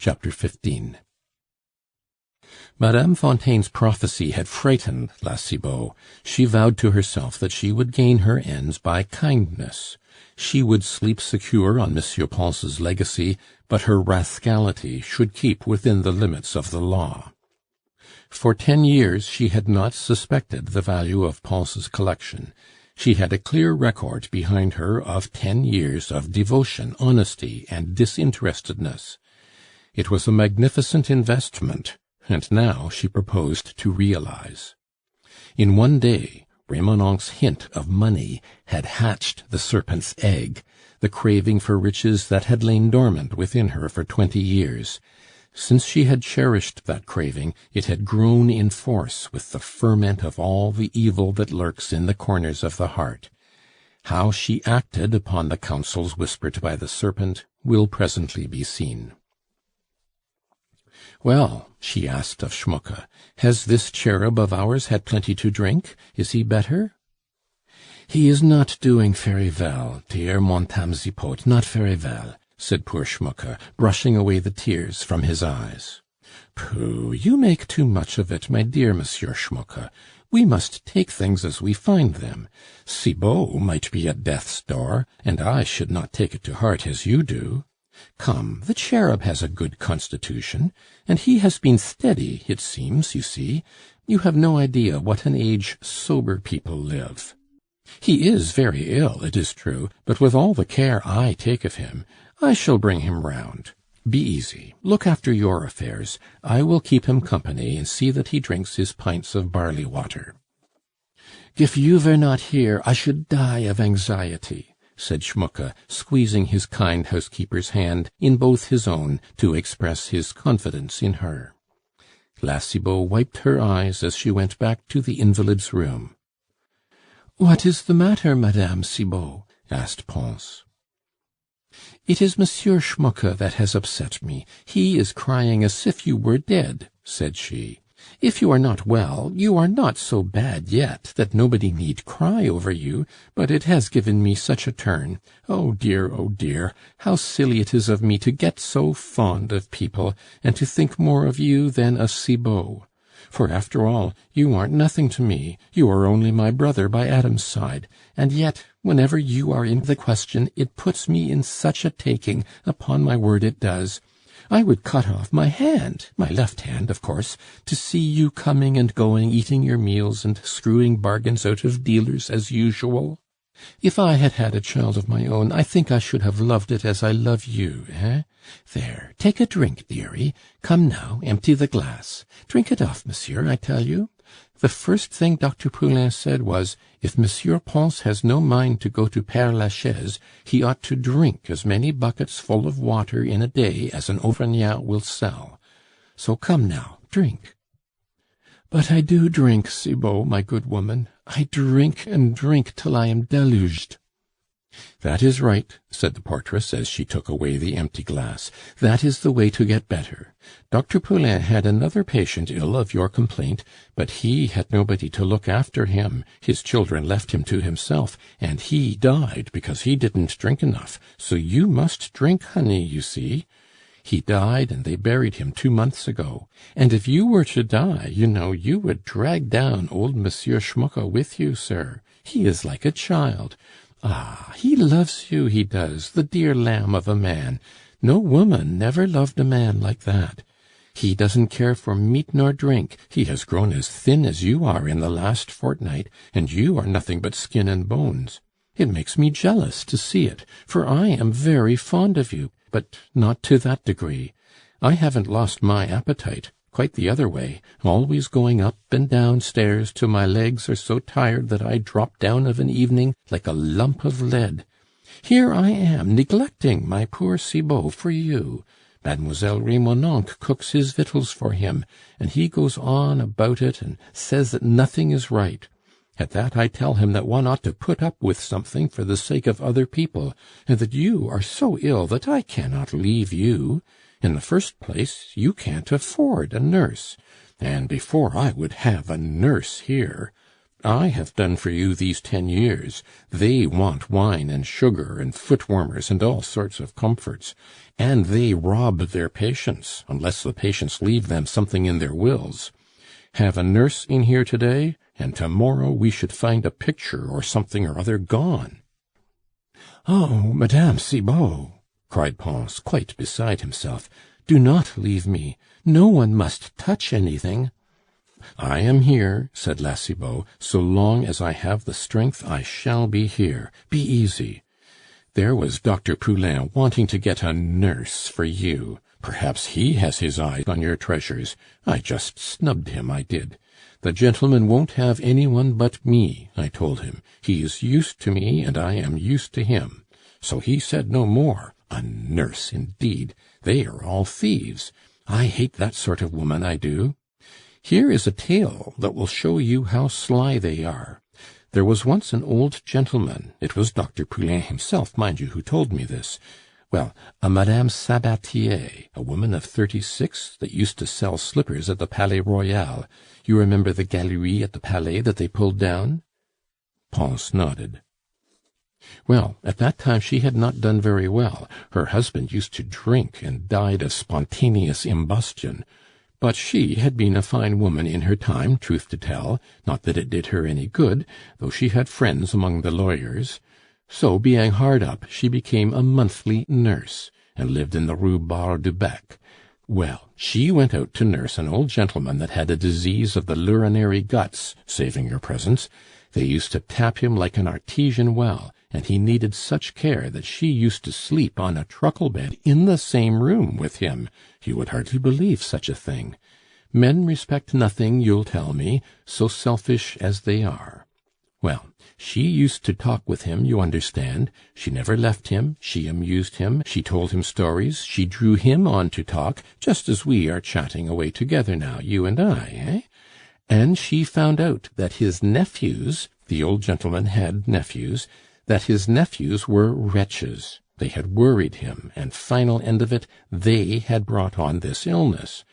Chapter 15. Madame Fontaine's prophecy had frightened La Cibot. She vowed to herself that she would gain her ends by kindness. She would sleep secure on M. Pons' legacy, but her rascality should keep within the limits of the law. For 10 years she had not suspected the value of Pons' collection. She had a clear record behind her of 10 years of devotion, honesty, and disinterestedness. It was a magnificent investment, and now she proposed to realize. In one day, Remonencq's hint of money had hatched the serpent's egg, the craving for riches that had lain dormant within her for 20 years. Since she had cherished that craving, it had grown in force with the ferment of all the evil that lurks in the corners of the heart. How she acted upon the counsels whispered by the serpent will presently be seen. "Well," she asked of Schmucke, "has this cherub of ours had plenty to drink? Is he better?" "He is not doing very well, dear Montame Zipot, not very well," said poor Schmucke, brushing away the tears from his eyes. "Pooh! You make too much of it, my dear Monsieur Schmucke. We must take things as we find them. Cibot might be at death's door, and I should not take it to heart as you do. Come, the cherub has a good constitution, and he has been steady, it seems, you see. You have no idea what an age sober people live. He is very ill, it is true, but with all the care I take of him, I shall bring him round. Be easy, look after your affairs. I will keep him company and see that he drinks his pints of barley water." "If you were not here, I should die of anxiety," said Schmucke, squeezing his kind housekeeper's hand in both his own to express his confidence in her. La Cibot wiped her eyes as she went back to the invalid's room. "What is the matter, Madame Cibot?" asked Pons. "It is Monsieur Schmucke that has upset me. He is crying as if you were dead," said she. "If you are not well, you are not so bad yet that nobody need cry over you, but it has given me such a turn. Oh dear, how silly it is of me to get so fond of people, and to think more of you than of Cibot. For, after all, you aren't nothing to me, you are only my brother by Adam's side, and yet, whenever you are in the question, it puts me in such a taking, upon my word it does. I would cut off my hand, my left hand, of course, to see you coming and going, eating your meals, and screwing bargains out of dealers as usual. If I had had a child of my own, I think I should have loved it as I love you, eh? There, take a drink, dearie. Come now, empty the glass. Drink it off, monsieur, I tell you. The first thing Dr. Poulain said was, if Monsieur Pons has no mind to go to Père Lachaise, he ought to drink as many buckets full of water in a day as an Auvergnat will sell. So come now, drink." "But I do drink, Cibot, my good woman. I drink and drink till I am deluged." "That is right," said the portress as she took away the empty glass. "That is the way to get better. Dr. Poulain had another patient ill of your complaint, but he had nobody to look after him. His children left him to himself, and he died because he didn't drink enough. So you must drink, honey, you see. He died, and they buried him 2 months ago. And if you were to die, you know, you would drag down old Monsieur Schmucke with you, sir. He is like a child. Ah, he loves you, he does, the dear lamb of a man. No woman never loved a man like that. He doesn't care for meat nor drink. He has grown as thin as you are in the last fortnight, and you are nothing but skin and bones. It makes me jealous to see it, for I am very fond of you, but not to that degree. I haven't lost my appetite. Quite the other way, always going up and down stairs till my legs are so tired that I drop down of an evening like a lump of lead. Here I am neglecting my poor Cibot for you. Mademoiselle Remonencq cooks his victuals for him, and he goes on about it and says that nothing is right. At that I tell him that one ought to put up with something for the sake of other people, and that you are so ill that I cannot leave you. In the first place, you can't afford a nurse, and before I would have a nurse here. I have done for you these 10 years. They want wine and sugar and foot-warmers and all sorts of comforts, and they rob their patients, unless the patients leave them something in their wills. Have a nurse in here today, and tomorrow we should find a picture or something or other gone." "Oh, Madame Cibot!" cried Pons, quite beside himself. "Do not leave me. No one must touch anything." "I am here," said La Cibot. "So long as I have the strength, I shall be here. Be easy. There was Dr. Poulain wanting to get a nurse for you. Perhaps he has his eye on your treasures. I just snubbed him, I did. The gentleman won't have any one but me, I told him. He is used to me, and I am used to him. So he said no more. A nurse, indeed! They are all thieves. I hate that sort of woman, I do. Here is a tale that will show you how sly they are. There was once an old gentleman, it was Dr. Poulain himself, mind you, who told me this. Well, a Madame Sabatier, a woman of 36, that used to sell slippers at the Palais Royal. You remember the Galerie at the Palais that they pulled down?" Pons nodded. "Well, at that time she had not done very well. Her husband used to drink and died of spontaneous imbustion. But she had been a fine woman in her time, truth to tell, not that it did her any good, though she had friends among the lawyers. So, being hard up, she became a monthly nurse, and lived in the Rue Bar du Bec. Well, she went out to nurse an old gentleman that had a disease of the urinary guts, saving your presence. They used to tap him like an artesian well, and he needed such care that she used to sleep on a truckle bed in the same room with him. You would hardly believe such a thing. Men respect nothing, you'll tell me, so selfish as they are. Well, she used to talk with him, you understand. She never left him, she amused him, she told him stories, she drew him on to talk, just as we are chatting away together now, you and I, eh? And she found out that his nephews, the old gentleman had nephews, that his nephews were wretches. They had worried him, and final end of it, they had brought on this illness.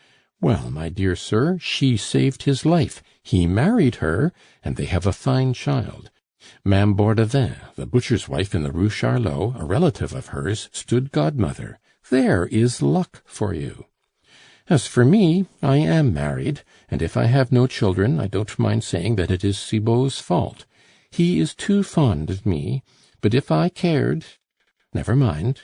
Well, my dear sir, she saved his life. He married her, and they have a fine child. Ma'am Bordevin, the butcher's wife in the Rue Charlot, a relative of hers, stood godmother. There is luck for you. As for me, I am married, and if I have no children, I don't mind saying that it is Cibot's fault. He is too fond of me, but if I cared, never mind.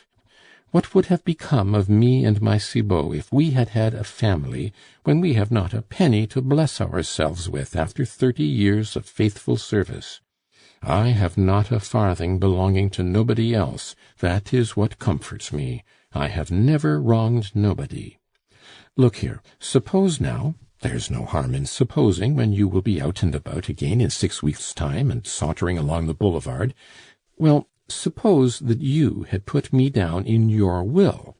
What would have become of me and my Cibot if we had had a family, when we have not a penny to bless ourselves with after 30 years of faithful service? I have not a farthing belonging to nobody else. That is what comforts me. I have never wronged nobody. Look here, suppose now, there's no harm in supposing when you will be out and about again in 6 weeks' time and sauntering along the boulevard. Well, suppose that you had put me down in your will.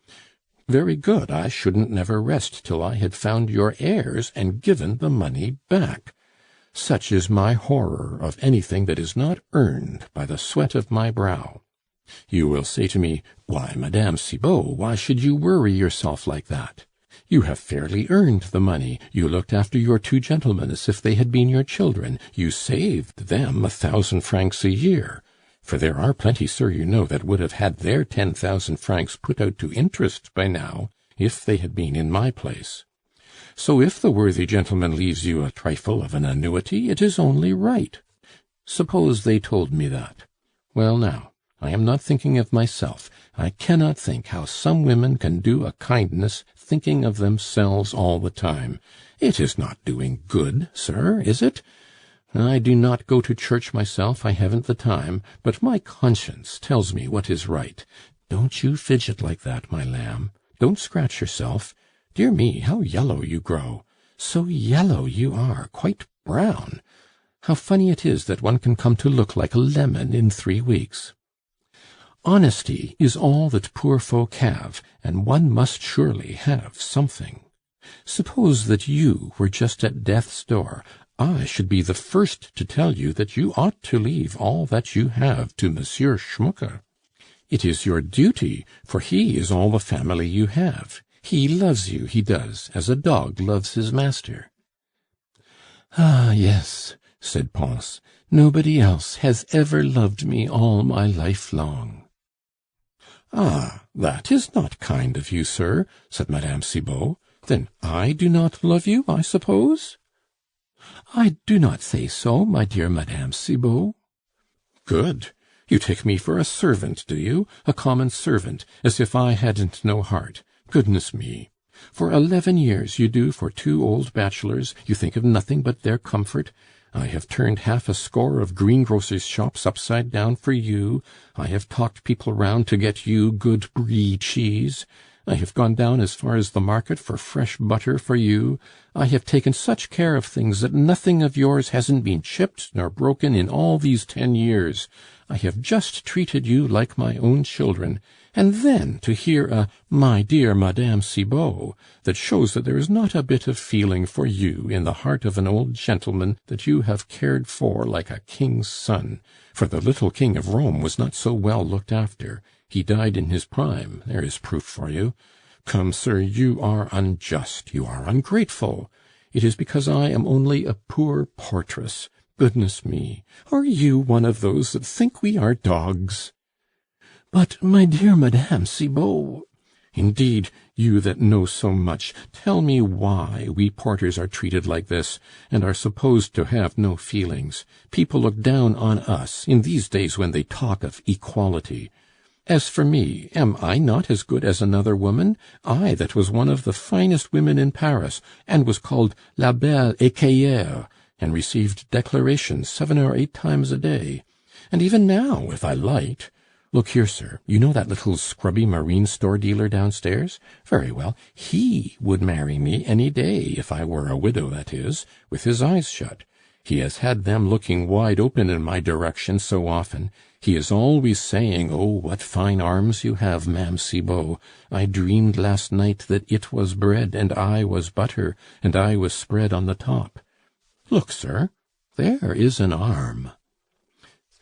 Very good, I shouldn't never rest till I had found your heirs and given the money back. Such is my horror of anything that is not earned by the sweat of my brow. You will say to me, "Why, Madame Cibot, why should you worry yourself like that? You have fairly earned the money. You looked after your 2 gentlemen as if they had been your children. You saved them 1,000 francs a year. For there are plenty, sir, you know, that would have had their 10,000 francs put out to interest by now, if they had been in my place. So if the worthy gentleman leaves you a trifle of an annuity, it is only right. Suppose they told me that. Well, now, I am not thinking of myself. I cannot think how some women can do a kindness thinking of themselves all the time. It is not doing good, sir, is it? I do not go to church myself, I haven't the time, but my conscience tells me what is right. Don't you fidget like that, my lamb. Don't scratch yourself. Dear me, how yellow you grow! So yellow you are, quite brown. How funny it is that one can come to look like a lemon in 3 weeks. Honesty is all that poor folk have, and one must surely have something. Suppose that you were just at death's door. I should be the first to tell you that you ought to leave all that you have to Monsieur Schmucke. It is your duty, for he is all the family you have. He loves you, he does, as a dog loves his master." "Ah, yes," said Pons. "Nobody else has ever loved me all my life long." "Ah, that is not kind of you, sir," said Mme. Cibot. "Then I do not love you, I suppose?" "I do not say so, my dear Mme. Cibot." "Good. You take me for a servant, do you? A common servant, as if I hadn't no heart. Goodness me! For 11 years you do for 2 old bachelors, you think of nothing but their comfort. I have turned half a score of greengrocers' shops upside down for you. I have talked people round to get you good Brie cheese. I have gone down as far as the market for fresh butter for you. I have taken such care of things that nothing of yours hasn't been chipped nor broken in all these 10 years. I have just treated you like my own children. And then to hear a 'my dear Madame Cibot,' that shows that there is not a bit of feeling for you in the heart of an old gentleman that you have cared for like a king's son. For the little King of Rome was not so well looked after. He died in his prime, there is proof for you. Come, sir, you are unjust, you are ungrateful. It is because I am only a poor portress. Goodness me, are you one of those that think we are dogs?" "But, my dear Madame Cibot—" "Indeed, you that know so much, tell me why we porters are treated like this, and are supposed to have no feelings. People look down on us in these days when they talk of equality. As for me, am I not as good as another woman? I that was one of the finest women in Paris, and was called La Belle Écuyère, and received declarations 7 or 8 times a day. And even now, if I liked— Look here, sir, you know that little scrubby marine store dealer downstairs? Very well, he would marry me any day, if I were a widow, that is, with his eyes shut. He has had them looking wide open in my direction so often. He is always saying, 'Oh, what fine arms you have, Ma'am Cibot. I dreamed last night that it was bread, and I was butter, and I was spread on the top.' Look, sir, there is an arm."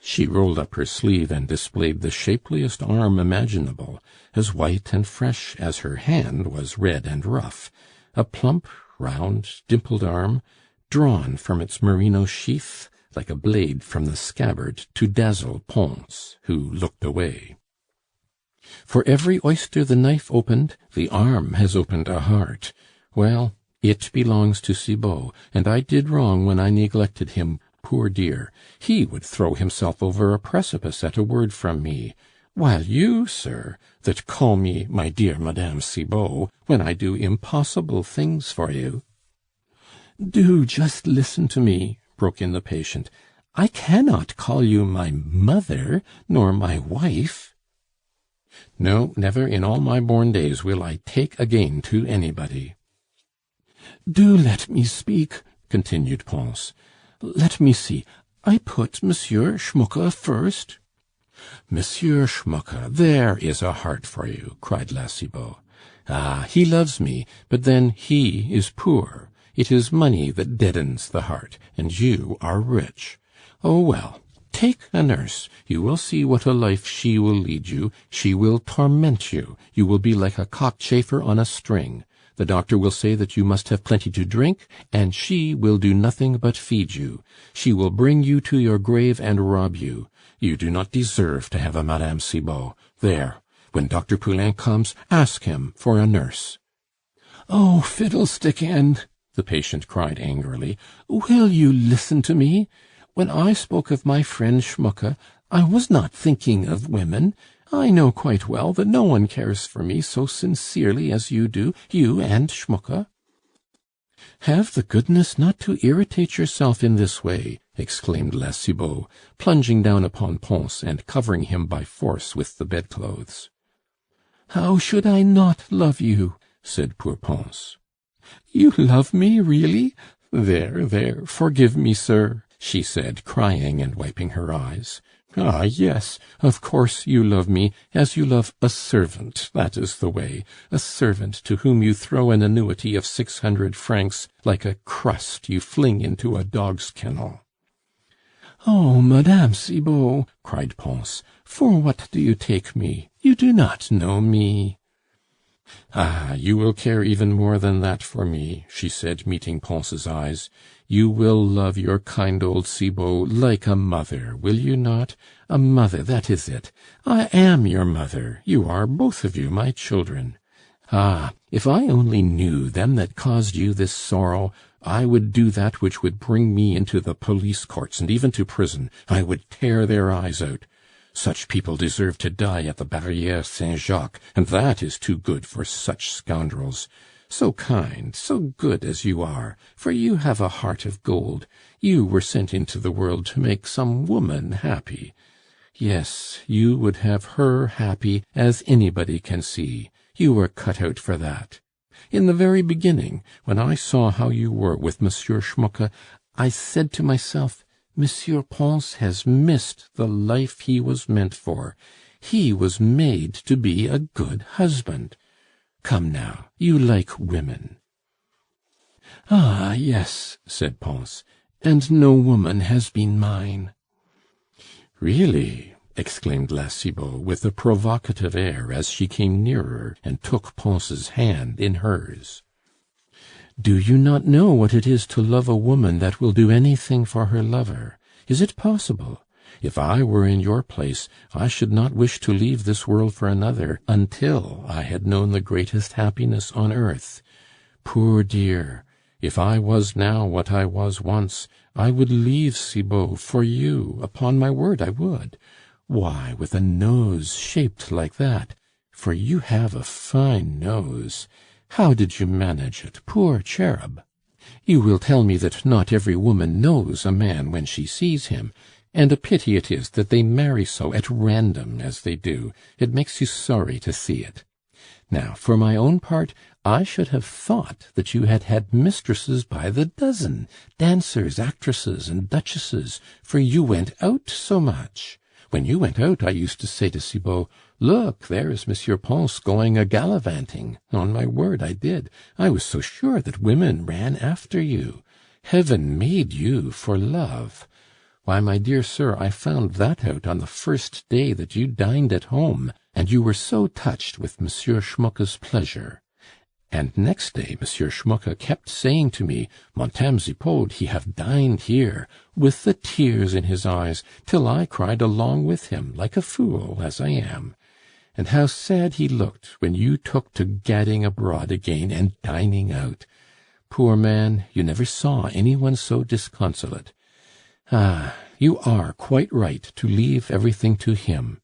She rolled up her sleeve and displayed the shapeliest arm imaginable, as white and fresh as her hand was red and rough, a plump, round, dimpled arm, drawn from its merino sheath like a blade from the scabbard to dazzle Pons, who looked away. "For every oyster the knife opened, the arm has opened a heart. Well, it belongs to Cibot, and I did wrong when I neglected him, poor dear. He would throw himself over a precipice at a word from me, while you, sir, that call me my dear Madame Cibot, when I do impossible things for you—" "Do just listen to me," broke in the patient. "I cannot call you my mother, nor my wife." "No, never in all my born days will I take again to anybody." "Do let me speak," continued Pons. "Let me see, I put Monsieur Schmucke first." "Monsieur Schmucke, there is a heart for you!" cried La Cibot. "Ah, he loves me, but then he is poor. It is money that deadens the heart, and you are rich. Oh, well, take a nurse. You will see what a life she will lead you. She will torment you. You will be like a cockchafer on a string. The doctor will say that you must have plenty to drink, and she will do nothing but feed you. She will bring you to your grave and rob you. You do not deserve to have a Madame Cibot. There, when Dr. Poulain comes, ask him for a nurse." "Oh, fiddlestick end!" the patient cried angrily. "Will you listen to me? When I spoke of my friend Schmucke, I was not thinking of women. I know quite well that no one cares for me so sincerely as you do, you and Schmucke." "Have the goodness not to irritate yourself in this way," exclaimed La Cibot, plunging down upon Pons and covering him by force with the bedclothes. "How should I not love you?" said poor Pons. "You love me, really? There, there, forgive me, sir," she said, crying and wiping her eyes. "Ah, yes, of course you love me, as you love a servant, that is the way, a servant to whom you throw an annuity of 600 francs like a crust you fling into a dog's kennel." "Oh, Madame Cibot!" cried Pons, "for what do you take me? You do not know me." "Ah, you will care even more than that for me," she said, meeting Pons' eyes. "You will love your kind old Cibot like a mother, will you not? A mother, that is it. I am your mother. You are, both of you, my children. Ah, if I only knew them that caused you this sorrow, I would do that which would bring me into the police courts and even to prison. I would tear their eyes out. Such people deserve to die at the Barrière Saint-Jacques, and that is too good for such scoundrels. So kind, so good as you are, for you have a heart of gold. You were sent into the world to make some woman happy. Yes, you would have her happy, as anybody can see. You were cut out for that. In the very beginning, when I saw how you were with Monsieur Schmucke, I said to myself, 'Monsieur Pons has missed the life he was meant for. He was made to be a good husband.' Come now, you like women." "Ah, yes," said Pons, "and no woman has been mine." "Really?" exclaimed La Cibot, with a provocative air, as she came nearer and took Pons' hand in hers. "Do you not know what it is to love a woman that will do anything for her lover? Is it possible? If I were in your place, I should not wish to leave this world for another until I had known the greatest happiness on earth. Poor dear! If I was now what I was once, I would leave Cibot for you, upon my word I would. Why, with a nose shaped like that, for you have a fine nose. How did you manage it, poor cherub? You will tell me that not every woman knows a man when she sees him, and a pity it is that they marry so at random as they do. It makes you sorry to see it. Now, for my own part, I should have thought that you had had mistresses by the dozen, dancers, actresses, and duchesses, for you went out so much. When you went out, I used to say to Cibot, 'Look, there is Monsieur Pons going a gallivanting.' On my word, I did. I was so sure that women ran after you. Heaven made you for love. Why, my dear sir, I found that out on the first day that you dined at home, and you were so touched with Monsieur Schmucke's pleasure. And next day Monsieur Schmucke kept saying to me, 'Montame Zipod, he have dined here,' with the tears in his eyes, till I cried along with him, like a fool, as I am. And how sad he looked when you took to gadding abroad again and dining out. Poor man, you never saw any one so disconsolate. Ah, you are quite right to leave everything to him.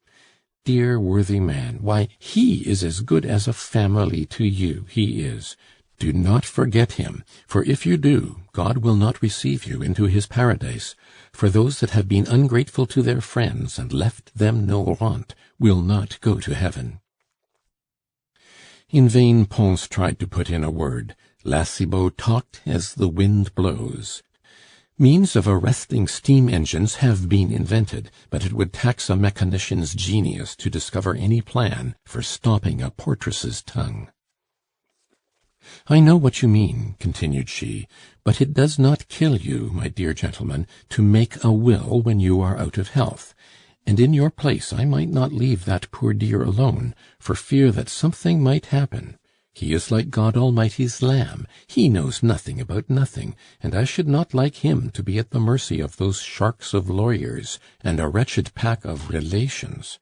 Dear worthy man, why, he is as good as a family to you, he is. Do not forget him, for if you do, God will not receive you into his paradise, for those that have been ungrateful to their friends and left them no rent will not go to heaven." In vain Pons tried to put in a word. La Cibot talked as the wind blows. Means of arresting steam engines have been invented, but it would tax a mechanician's genius to discover any plan for stopping a portress's tongue. "I know what you mean," continued she, "but it does not kill you, my dear gentleman, to make a will when you are out of health. And in your place I might not leave that poor dear alone, for fear that something might happen. He is like God Almighty's lamb, he knows nothing about nothing, and I should not like him to be at the mercy of those sharks of lawyers and a wretched pack of relations.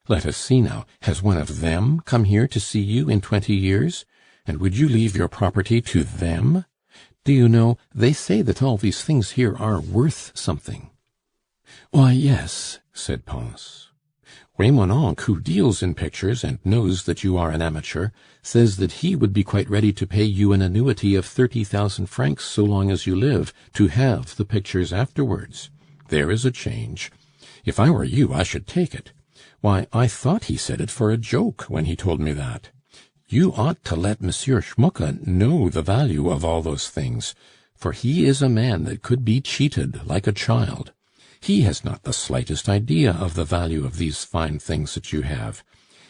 Let us see now, has one of them come here to see you in 20 years? And would you leave your property to them? Do you know, they say that all these things here are worth something." "Why, yes," said Pons. "Remonencq, who deals in pictures and knows that you are an amateur, says that he would be quite ready to pay you an annuity of 30,000 francs so long as you live, to have the pictures afterwards. There is a change. If I were you, I should take it. Why, I thought he said it for a joke when he told me that. You ought to let Monsieur Schmucke know the value of all those things, for he is a man that could be cheated like a child. He has not the slightest idea of the value of these fine things that you have.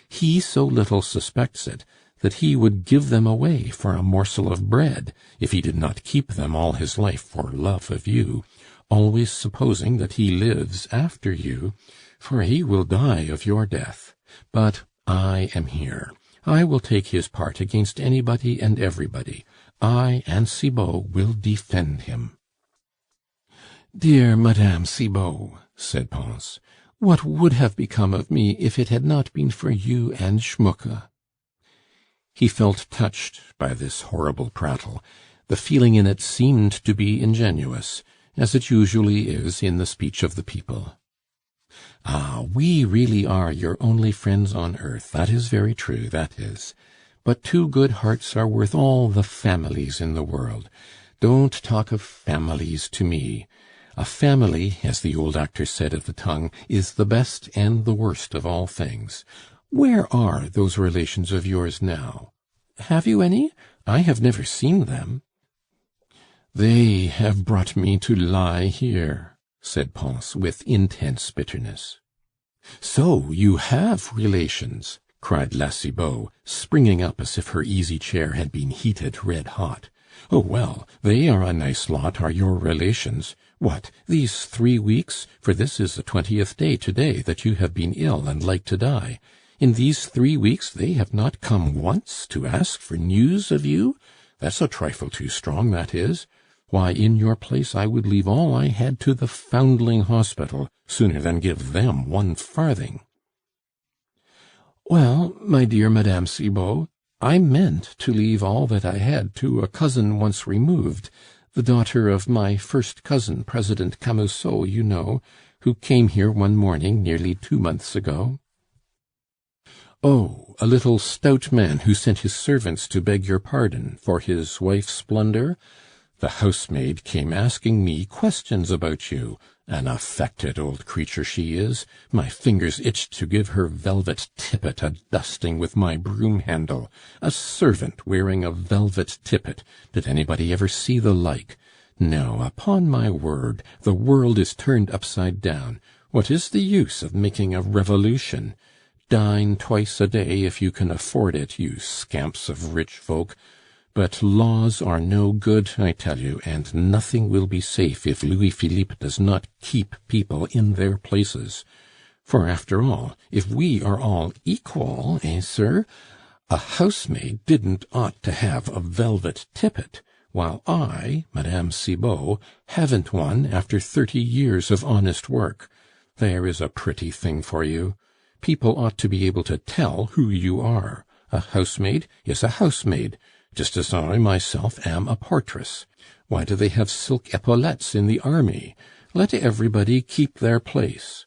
He so little suspects it, that he would give them away for a morsel of bread, if he did not keep them all his life for love of you, always supposing that he lives after you, for he will die of your death. But I am here. I will take his part against anybody and everybody. I and Cibot will defend him." "Dear Madame Cibot," said Pons, "what would have become of me if it had not been for you and Schmucke?" He felt touched by this horrible prattle. The feeling in it seemed to be ingenuous, as it usually is in the speech of the people. "Ah, we really are your only friends on earth, that is very true, that is. But 2 good hearts are worth all the families in the world. Don't talk of families to me. A family, as the old actor said of the tongue, is the best and the worst of all things. Where are those relations of yours now? Have you any? I have never seen them." "They have brought me to lie here," said Pons with intense bitterness. "So you have relations!" cried La Cibot, springing up as if her easy chair had been heated red hot. "Oh, well, they are a nice lot, are your relations. What, these 3 weeks, for this is the 20th day to-day that you have been ill and like to die, in these 3 weeks they have not come once to ask for news of you? That's a trifle too strong, that is. Why, in your place I would leave all I had to the Foundling Hospital sooner than give them 1 farthing." "Well, my dear Madame Cibot, I meant to leave all that I had to a cousin once removed, the daughter of my first cousin, President Camusot, you know, who came here one morning nearly 2 months ago." "Oh, a little stout man who sent his servants to beg your pardon for his wife's blunder? The housemaid came asking me questions about you. An affected old creature she is. My fingers itched to give her velvet tippet a dusting with my broom handle. A servant wearing a velvet tippet! Did anybody ever see the like? No, upon my word, the world is turned upside down. What is the use of making a revolution? Dine twice a day if you can afford it, you scamps of rich folk. But laws are no good, I tell you, and nothing will be safe if Louis Philippe does not keep people in their places. For, after all, if we are all equal, eh, sir? A housemaid didn't ought to have a velvet tippet, while I, Madame Cibot, haven't one after 30 years of honest work. There is a pretty thing for you! People ought to be able to tell who you are. A housemaid is a housemaid, just as I myself am a portress. Why do they have silk epaulettes in the army? Let everybody keep their place.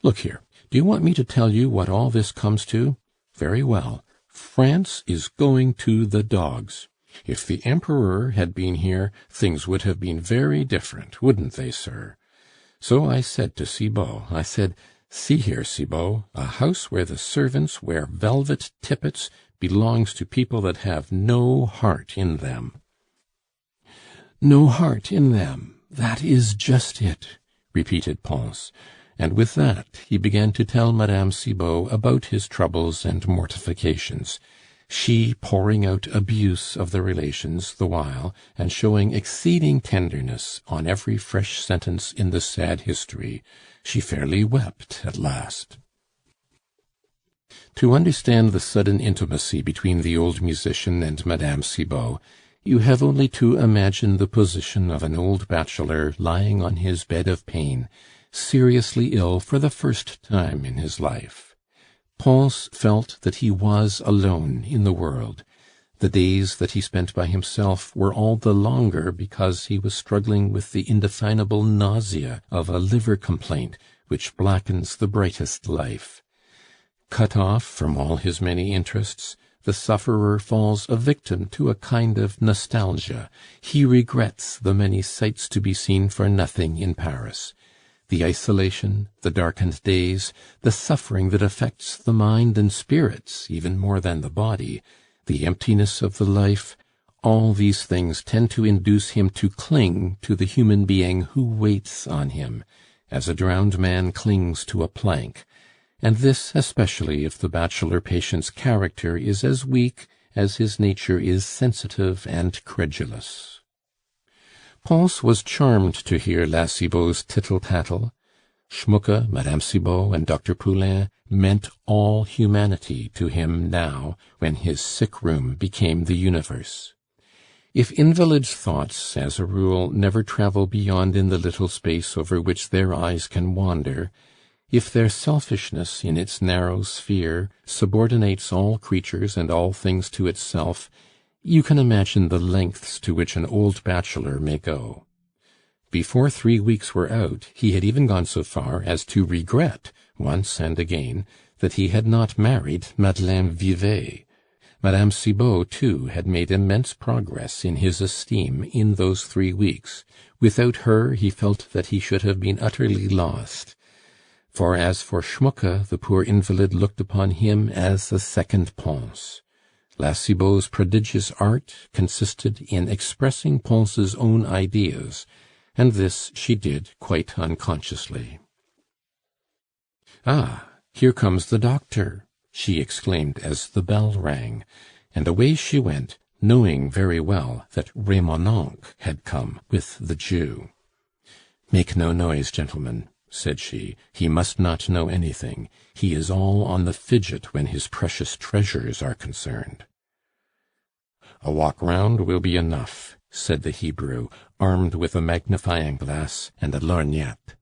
Look here, do you want me to tell you what all this comes to? Very well. France is going to the dogs. If the Emperor had been here, things would have been very different, wouldn't they, sir? So I said to Cibot, I said, 'See here, Cibot, a house where the servants wear velvet tippets belongs to people that have no heart in them.'" "No heart in them, that is just it," repeated Pons, and with that he began to tell Madame Cibot about his troubles and mortifications, she pouring out abuse of the relations the while, and showing exceeding tenderness on every fresh sentence in the sad history. She fairly wept at last. To understand the sudden intimacy between the old musician and Madame Cibot, you have only to imagine the position of an old bachelor lying on his bed of pain, seriously ill for the first time in his life. Pons felt that he was alone in the world. The days that he spent by himself were all the longer because he was struggling with the indefinable nausea of a liver complaint which blackens the brightest life. Cut off from all his many interests, the sufferer falls a victim to a kind of nostalgia. He regrets the many sights to be seen for nothing in Paris. The isolation, the darkened days, the suffering that affects the mind and spirits even more than the body, the emptiness of the life, all these things tend to induce him to cling to the human being who waits on him, as a drowned man clings to a plank, and this especially if the bachelor patient's character is as weak as his nature is sensitive and credulous. Pons was charmed to hear La Cibot's tittle-tattle. Schmucke, Madame Cibot, and Dr. Poulain meant all humanity to him now, when his sick room became the universe. If invalids' thoughts, as a rule, never travel beyond in the little space over which their eyes can wander, if their selfishness, in its narrow sphere, subordinates all creatures and all things to itself, you can imagine the lengths to which an old bachelor may go. Before 3 weeks were out, he had even gone so far as to regret, once and again, that he had not married Madeleine Vivet. Madame Cibot, too, had made immense progress in his esteem in those 3 weeks. Without her, he felt that he should have been utterly lost. For as for Schmucke, the poor invalid looked upon him as a second Pons. La Cibot's prodigious art consisted in expressing Pons's own ideas, and this she did quite unconsciously. "Ah, here comes the doctor!" she exclaimed as the bell rang, and away she went, knowing very well that Remonencq had come with the Jew. "Make no noise, gentlemen," said she. "He must not know anything. He is all on the fidget when his precious treasures are concerned." "A walk round will be enough," said the Hebrew, armed with a magnifying glass and a lorgnette.